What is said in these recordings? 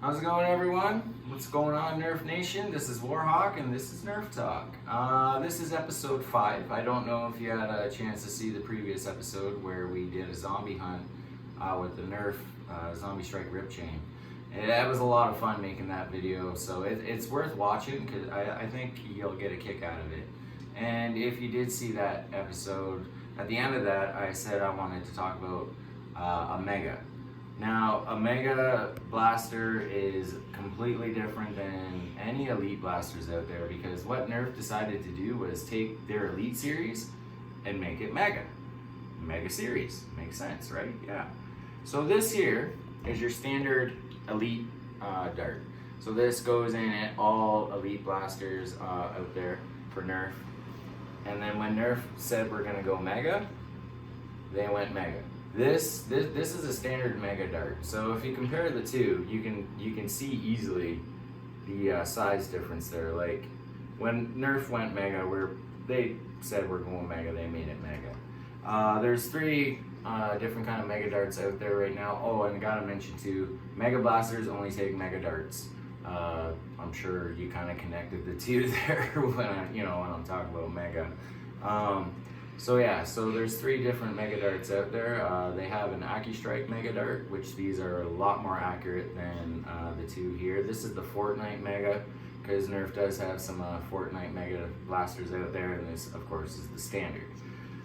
How's it going, everyone? What's going on, Nerf Nation? This is Warhawk and this is Nerf Talk. This is episode 5. I don't know if you had a chance to see the previous episode where we did a zombie hunt with the Nerf Zombie Strike Rip Chain. And that was a lot of fun making that video, so it's worth watching because I think you'll get a kick out of it. And if you did see that episode, at the end of that I said I wanted to talk about a Mega. Now, a Mega blaster is completely different than any Elite blasters out there because what Nerf decided to do was take their Elite series and make it Mega. Mega series. Makes sense, right? Yeah. So this here is your standard Elite dart. So this goes in at all Elite blasters out there for Nerf. And then when Nerf said we're gonna go Mega, they went Mega. This is a standard Mega dart. So if you compare the two, you can see easily the size difference there. Like when Nerf went Mega, they said we're going Mega, they made it Mega. There's 3 different kind of Mega darts out there right now. Oh, and I gotta mention too, Mega blasters only take Mega darts. I'm sure you kind of connected the two there when I'm talking about Mega. So yeah, so there's 3 different Mega darts out there. They have an AccuStrike Mega Dart, which these are a lot more accurate than the 2 here. This is the Fortnite Mega, because Nerf does have some Fortnite Mega blasters out there, and this, of course, is the standard.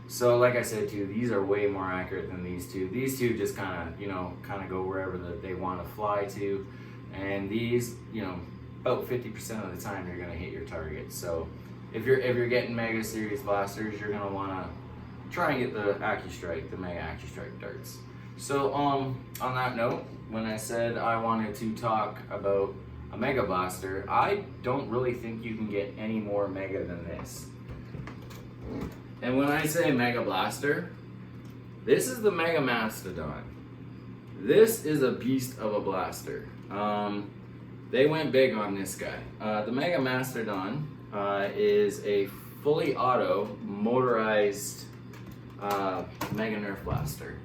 So like I said too, these are way more accurate than these 2. These 2 just kind of go wherever they want to fly to, and these, about 50% of the time you're gonna hit your target. So if you're getting Mega Series blasters, you're gonna wanna try and get the AccuStrike, the Mega AccuStrike darts. So on that note, when I said I wanted to talk about a Mega blaster, I don't really think you can get any more Mega than this. And when I say Mega blaster, this is the Mega Mastodon. This is a beast of a blaster. They went big on this guy. The Mega Mastodon is a fully auto motorized Mega Nerf blaster.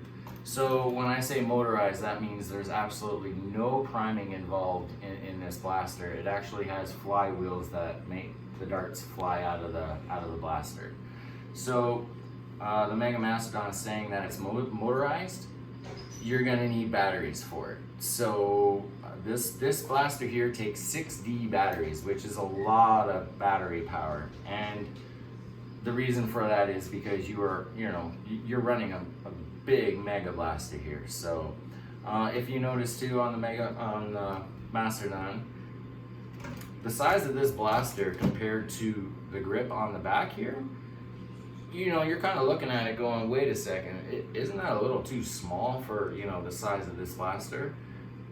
So when I say motorized, that means there's absolutely no priming involved in this blaster. It actually has flywheels that make the darts fly out of the blaster. So the Mega Mastodon is saying that it's motorized. You're gonna need batteries for it. So this blaster here takes 6D batteries, which is a lot of battery power. And the reason for that is because you're running a big Mega blaster here. So if you notice too on the Mastodon, the size of this blaster compared to the grip on the back here, you're kind of looking at it going, wait a second, isn't that a little too small for the size of this blaster?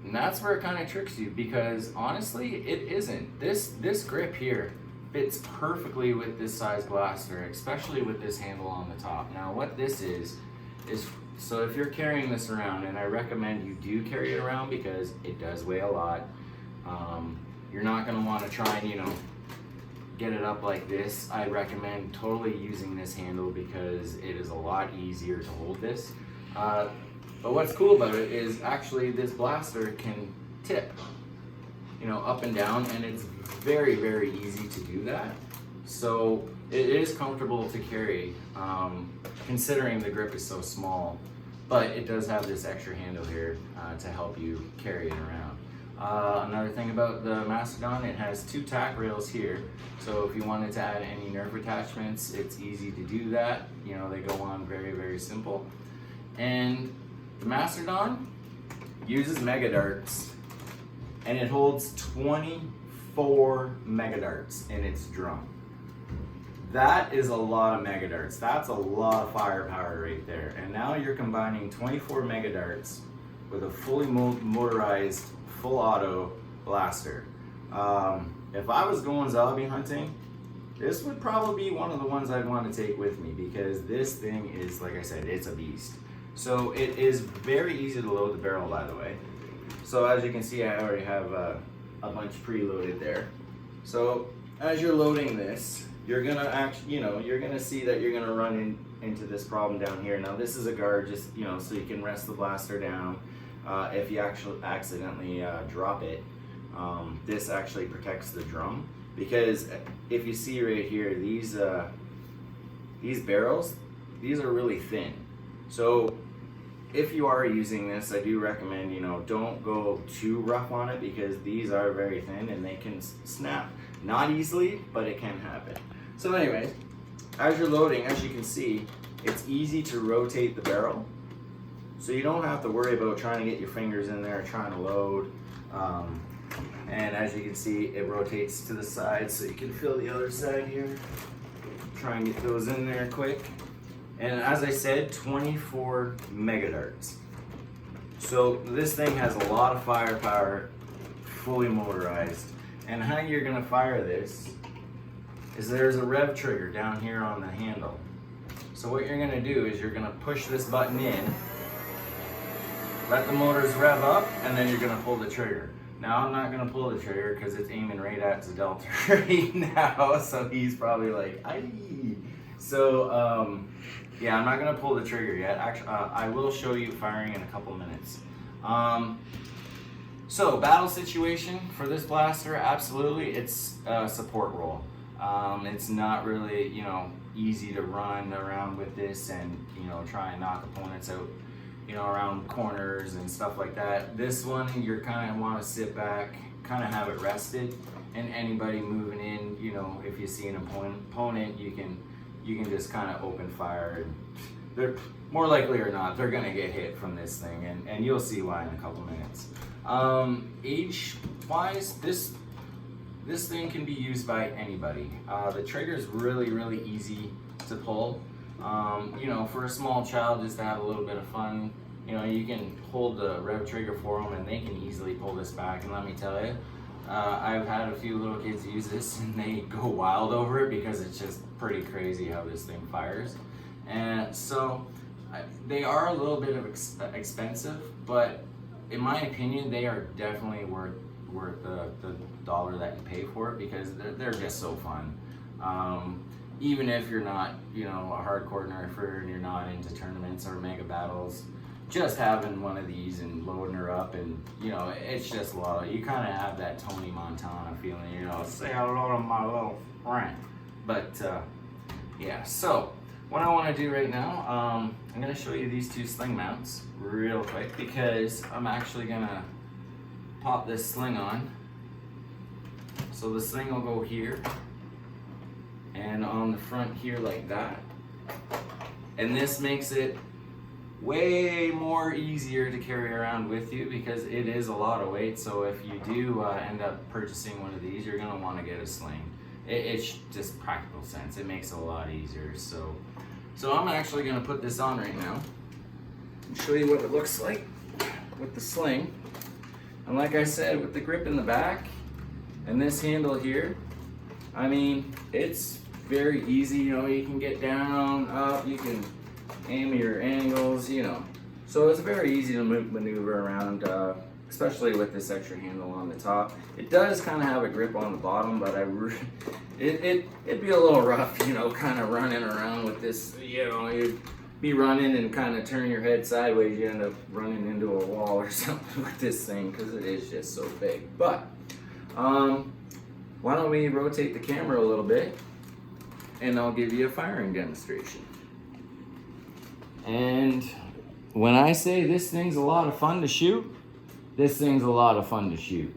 And that's where it kind of tricks you, because honestly, it isn't. This grip here fits perfectly with this size blaster, especially with this handle on the top. Now what this is so if you're carrying this around, and I recommend you do carry it around because it does weigh a lot, you're not going to want to try and get it up like this. I recommend totally using this handle because it is a lot easier to hold this. But what's cool about it is actually this blaster can tip, up and down, and it's very, very easy to do that. So it is comfortable to carry, considering the grip is so small, but it does have this extra handle here to help you carry it around. Another thing about the Mastodon, it has 2 tack rails here, so if you wanted to add any Nerf attachments, it's easy to do that. They go on very, very simple. And the Mastodon uses Mega darts, and it holds 24 Mega darts in its drum. That is a lot of Mega darts. That's a lot of firepower right there. And now you're combining 24 Mega darts with a fully motorized, full auto blaster. If I was going zombie hunting, this would probably be one of the ones I'd want to take with me, because this thing is, like I said, it's a beast. So it is very easy to load the barrel, by the way. So as you can see, I already have a bunch preloaded there. So as you're loading this, you're gonna you're gonna see that you're gonna run into this problem down here. Now this is a guard, just so you can rest the blaster down if you actually accidentally drop it. This actually protects the drum, because if you see right here, these barrels, these are really thin. So if you are using this, I do recommend, don't go too rough on it, because these are very thin and they can snap. Not easily, but it can happen. So anyways, as you're loading, as you can see, it's easy to rotate the barrel. So you don't have to worry about trying to get your fingers in there trying to load. And as you can see, it rotates to the side, so you can fill the other side here. Try and get those in there quick. And as I said, 24 mega darts. So this thing has a lot of firepower, fully motorized. And how you're gonna fire this is there's a rev trigger down here on the handle. So what you're gonna do is you're gonna push this button in, let the motors rev up, and then you're gonna pull the trigger. Now I'm not gonna pull the trigger because it's aiming right at Delta right now, so he's probably like, aye. So yeah, I'm not gonna pull the trigger yet. Actually, I will show you firing in a couple minutes. So battle situation for this blaster, absolutely, it's a support role. It's not really, easy to run around with this and, try and knock opponents out, around corners and stuff like that. This one, you're kind of want to sit back, kind of have it rested, and anybody moving in, if you see an opponent, you can just kind of open fire, and they're more likely or not, they're gonna get hit from this thing, and you'll see why in a couple minutes. Age-wise, this thing can be used by anybody. The trigger is really, really easy to pull. For a small child, just to have a little bit of fun, you can hold the rev trigger for them and they can easily pull this back. And let me tell you, I've had a few little kids use this and they go wild over it because it's just pretty crazy how this thing fires. And so they are a little bit of expensive, but in my opinion, they are definitely worth the dollar that you pay for it, because they're just so fun. Even if you're not, a hardcore nerfer and you're not into tournaments or mega battles, just having one of these and loading her up, and it's just a lot. You kind of have that Tony Montana feeling, say hello to my little friend. But yeah, so what I want to do right now, I'm going to show you these two sling mounts real quick, because I'm actually going to pop this sling on. So the sling will go here and on the front here like that. And this makes it way more easier to carry around with you, because it is a lot of weight. So if you do end up purchasing one of these, you're going to want to get a sling. It's just practical sense. It makes it a lot easier. So I'm actually going to put this on right now and show you what it looks like with the sling. And like I said, with the grip in the back and this handle here, I mean, it's very easy. You can get down, up, you can aim your angles, So it's very easy to maneuver around, especially with this extra handle on the top. It does kind of have a grip on the bottom, but it'd be a little rough, kind of running around with this. You'd be running and kind of turn your head sideways, you end up running into a wall or something with this thing, because it is just so big. But why don't we rotate the camera a little bit and I'll give you a firing demonstration. And when I say this thing's a lot of fun to shoot, this thing's a lot of fun to shoot.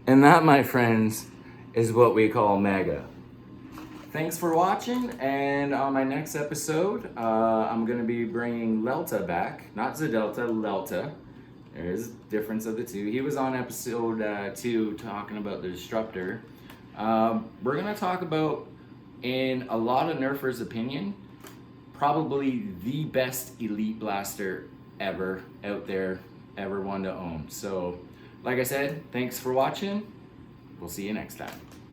And that, my friends, is what we call mega. Thanks for watching, and on my next episode, I'm going to be bringing Lelta back. Not Zadelta, Lelta. There's a difference of the two. He was on episode 2 talking about the Disruptor. We're going to talk about, in a lot of Nerfers' opinion, probably the best elite blaster ever out there, ever one to own. So, like I said, thanks for watching. We'll see you next time.